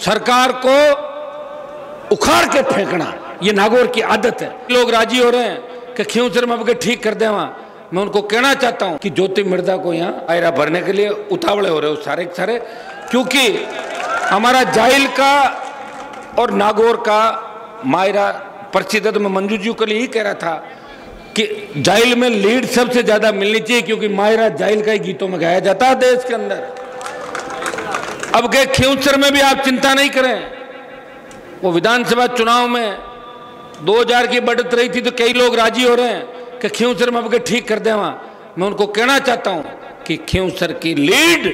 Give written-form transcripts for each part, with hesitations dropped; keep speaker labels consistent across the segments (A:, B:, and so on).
A: सरकार को उखाड़ के फेंकना ये नागौर की आदत है। लोग राजी हो रहे हैं कि खींवसर में अब ठीक कर दे। वहां मैं उनको कहना चाहता हूं कि ज्योति मृदा को यहाँ आयरा भरने के लिए उतावले हो रहे हो सारे के सारे, क्योंकि हमारा जाइल का और नागौर का मायरा परिचित में मंजू जी कल यही कह रहा था कि जाइल में लीड सबसे ज्यादा मिलनी चाहिए, क्योंकि मायरा जाइल का ही गीतों में गाया जाता है देश के अंदर। अब के खींवसर में भी आप चिंता नहीं करें, वो विधानसभा चुनाव में 2000 की बढ़त रही थी तो कई लोग राजी हो रहे हैं कि खींवसर में अब ठीक कर दे। वहां मैं उनको कहना चाहता हूं कि खींवसर की लीड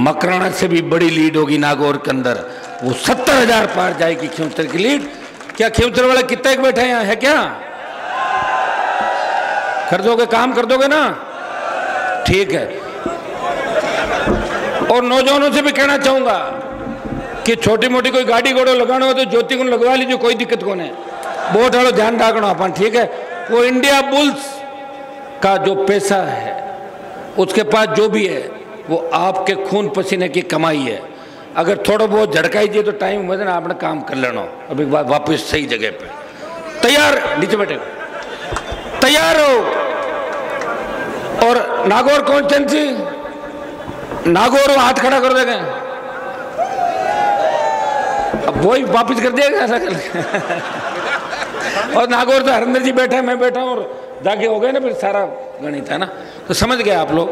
A: मकराना से भी बड़ी लीड होगी नागौर के अंदर, वो 70,000 पार जाएगी खींवसर की लीड। क्या खींवसर वाले कितने एक बैठे यहाँ है? क्या कर दोगे? काम कर दोगे ना? ठीक है। और नौजवानों से भी कहना चाहूंगा कि छोटी मोटी कोई गाड़ी घोड़ो लगाना हो तो ज्योति को लगवा लीजिए, कोई दिक्कत को नहीं। वोट वालों ध्यान रखना अपन, ठीक है। वो इंडिया बुल्स का जो पैसा है उसके पास जो भी है वो आपके खून पसीने की कमाई है। अगर थोड़ा बहुत झड़काइए तो टाइम वजन आपने काम कर लेना। अभी वापस सही जगह पे तैयार, नीचे बैठे तैयार हो। और नागौर कॉन्स्टिट्यूंसी, नागौर हाथ खड़ा कर देंगे, अब वही वापिस कर दिएगा ऐसा कर। और नागौर तो हरिंदर जी बैठे, मैं बैठा हूं और जाके हो गए ना फिर सारा गणित है ना, तो समझ गए आप लोग।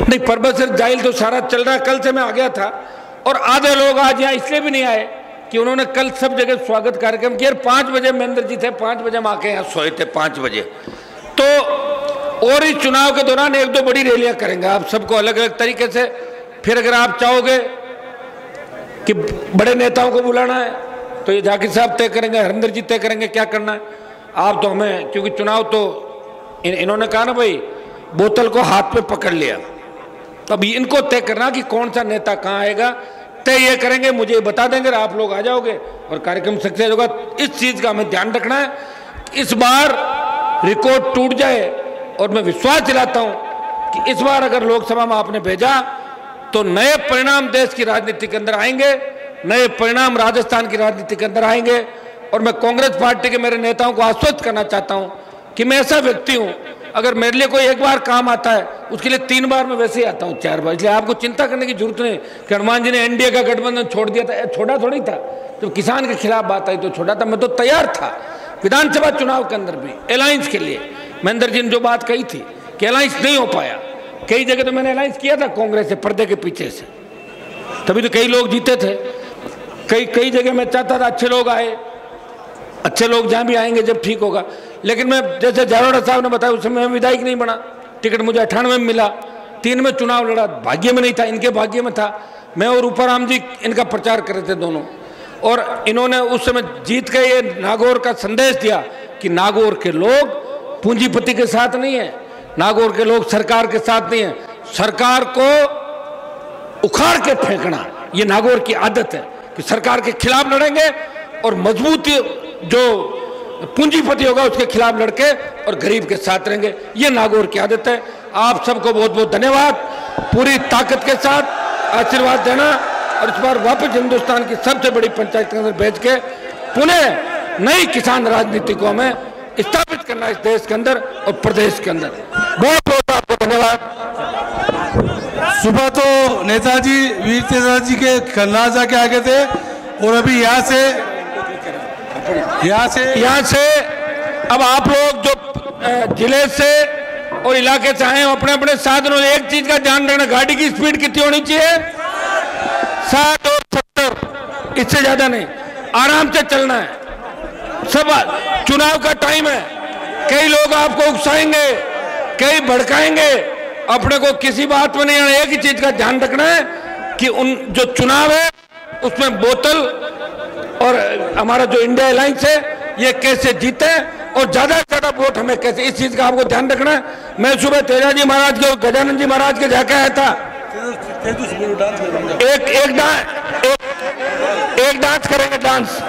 A: नहीं, पर्वत सर जाइल तो सारा चल रहा। कल से मैं आ गया था और आधे लोग आज यहाँ इसलिए भी नहीं आए कि उन्होंने कल सब जगह स्वागत कार्यक्रम किया। 5 बजे महेंद्र जी थे, 5 बजे हम आके यहाँ सोए थे 5 बजे। तो और इस चुनाव के दौरान 1-2 बड़ी रैलियां करेंगे आप सबको अलग अलग तरीके से। फिर अगर आप चाहोगे कि बड़े नेताओं को बुलाना है तो ये जाकिर साहब तय करेंगे, हरिंदर जी तय करेंगे क्या करना है। आप तो हमें, क्योंकि चुनाव तो इन्होंने कहा ना भाई बोतल को हाथ पे पकड़ लिया, तो अभी इनको तय करना कि कौन सा नेता कहाँ आएगा, तय ये करेंगे, मुझे बता देंगे, आप लोग आ जाओगे और कार्यक्रम सक्सेस होगा। इस चीज का हमें ध्यान रखना है। इस बार रिकॉर्ड टूट जाए और मैं विश्वास दिलाता हूं कि इस बार अगर लोकसभा में आपने भेजा तो नए परिणाम देश की राजनीति के अंदर आएंगे, नए परिणाम राजस्थान की राजनीति के अंदर आएंगे। और मैं कांग्रेस पार्टी के मेरे नेताओं को आश्वस्त करना चाहता हूं कि मैं ऐसा व्यक्ति हूं, अगर मेरे लिए कोई एक बार काम आता है उसके लिए 3 बार मैं वैसे ही आता हूं, 4 बार। इसलिए आपको चिंता करने की जरूरत नहीं कि हनुमान जी ने एनडीए का गठबंधन छोड़ दिया था। छोड़ा थोड़ी था, जब किसान के खिलाफ बात आई तो छोड़ा था। मैं तो तैयार था विधानसभा चुनाव के अंदर भी अलायंस के लिए। महेंद्र जी ने जो बात कही थी कि अलायंस नहीं हो पाया, कई जगह तो मैंने अलायंस किया था कांग्रेस से पर्दे के पीछे से, तभी तो कई लोग जीते थे। कई जगह मैं चाहता था अच्छे लोग आए, अच्छे लोग जहां भी आएंगे जब ठीक होगा। लेकिन मैं, जैसे जारोड़ा साहब ने बताया, उस समय मैं विधायक नहीं बना, टिकट मुझे 98 में मिला, 3 में चुनाव लड़ा, भाग्य में नहीं था, इनके भाग्य में था। मैं और ऊपराम जी इनका प्रचार कर रहे थे दोनों, और इन्होंने उस समय जीत के ये नागौर का संदेश दिया कि नागौर के लोग पूंजीपति के साथ नहीं है, नागौर के लोग सरकार के साथ नहीं है, सरकार को उखाड़ के फेंकना ये नागौर की आदत है कि सरकार के खिलाफ लड़ेंगे और मजबूत जो पूंजीपति होगा उसके खिलाफ लड़के और गरीब के साथ रहेंगे। ये नागौर की आदत है। आप सबको बहुत बहुत धन्यवाद। पूरी ताकत के साथ आशीर्वाद देना और इस बार वापस हिंदुस्तान की सबसे बड़ी पंचायत के अंदर भेज के पुनः नई किसान राजनीति को हमें स्थापित करना इस देश के अंदर और प्रदेश के अंदर। बहुत बहुत आपको धन्यवाद।
B: सुबह तो नेताजी वीर तेजाजी के खन्ना जाके आगे थे और अभी यहाँ से
A: अब आप लोग जो जिले से और इलाके से आए अपने अपने साधनों, एक चीज का ध्यान रखना, गाड़ी की स्पीड कितनी होनी चाहिए? 60 और 70, इससे ज्यादा नहीं। आराम से चलना है। सब चुनाव का टाइम है, कई लोग आपको उकसाएंगे, कई भड़काएंगे, अपने को किसी बात में नहीं आना। एक ही चीज का ध्यान रखना है कि उन जो चुनाव है उसमें बोतल और हमारा जो इंडिया अलायंस है ये कैसे जीते और ज्यादा से ज्यादा वोट हमें कैसे, इस चीज का आपको ध्यान रखना है। मैं सुबह तेजाजी महाराज के, गजानंद जी महाराज के जाके आया था। एक डांस करेंगे, डांस।